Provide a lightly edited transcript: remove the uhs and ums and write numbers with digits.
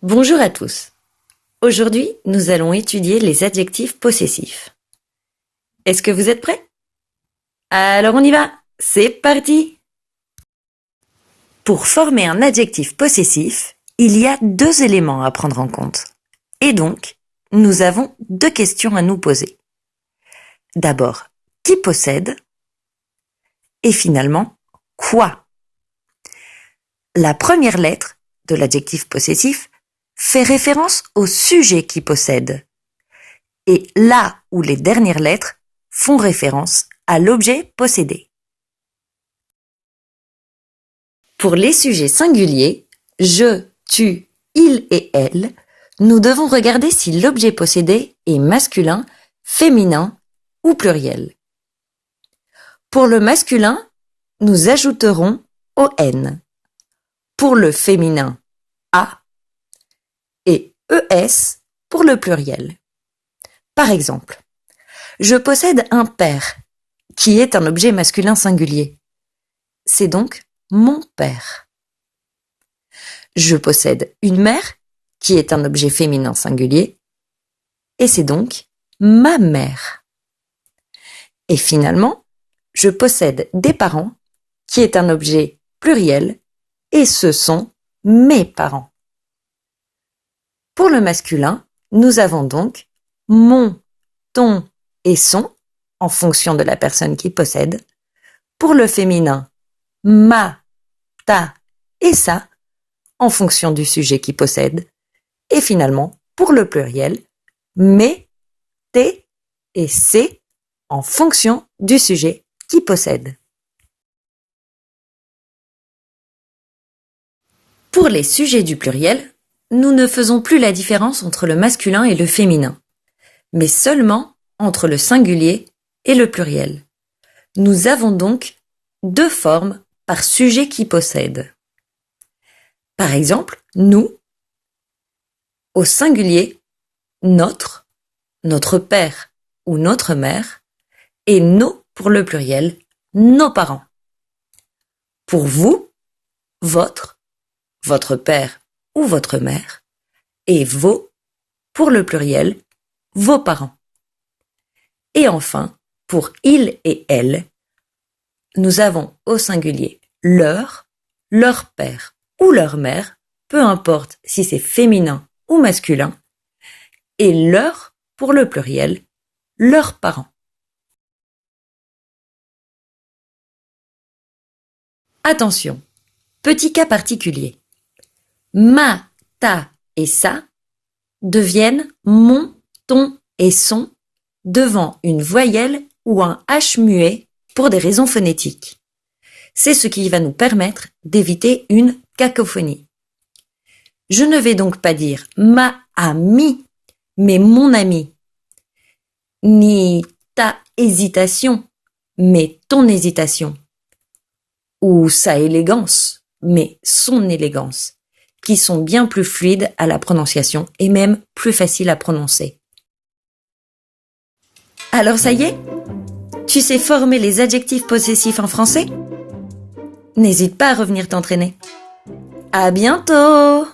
Bonjour à tous. Aujourd'hui, nous allons étudier les adjectifs possessifs. Est-ce que vous êtes prêts? Alors on y va! C'est parti! Pour former un adjectif possessif, il y a deux éléments à prendre en compte. Et donc, nous avons deux questions à nous poser. D'abord, qui possède? Et finalement, quoi? La première lettre de l'adjectif possessif fait référence au sujet qui possède. Et là où les dernières lettres font référence à l'objet possédé. Pour les sujets singuliers, je, tu, il et elle, nous devons regarder si l'objet possédé est masculin, féminin ou pluriel. Pour le masculin, nous ajouterons ON. Pour le féminin, A et ES pour le pluriel. Par exemple, je possède un père, qui est un objet masculin singulier. C'est donc mon père. Je possède une mère, qui est un objet féminin singulier, et c'est donc ma mère. Et finalement, je possède des parents, qui est un objet pluriel, et ce sont mes parents. Pour le masculin, nous avons donc mon, ton et son, en fonction de la personne qui possède. Pour le féminin, ma, ta et sa, en fonction du sujet qui possède. Et finalement, pour le pluriel, mes, tes et ses, en fonction du sujet qui possède. Pour les sujets du pluriel, nous ne faisons plus la différence entre le masculin et le féminin, mais seulement entre le singulier et le pluriel. Nous avons donc deux formes par sujet qui possède. Par exemple, nous, au singulier, notre père ou notre mère, et nos pour le pluriel, nos parents. Pour vous, votre père ou votre mère, et vos pour le pluriel, vos parents. Et enfin, pour il et elle, nous avons au singulier leur père ou leur mère, peu importe si c'est féminin ou masculin, et leur pour le pluriel, leurs parents. Attention, petit cas particulier. Ma, ta et sa deviennent mon, ton et son devant une voyelle ou un H muet pour des raisons phonétiques. C'est ce qui va nous permettre d'éviter une cacophonie. Je ne vais donc pas dire ma amie, mais mon ami, ni ta hésitation, mais ton hésitation, ou sa élégance, mais son élégance, qui sont bien plus fluides à la prononciation et même plus faciles à prononcer. Alors ça y est? Tu sais former les adjectifs possessifs en français? N'hésite pas à revenir t'entraîner. À bientôt!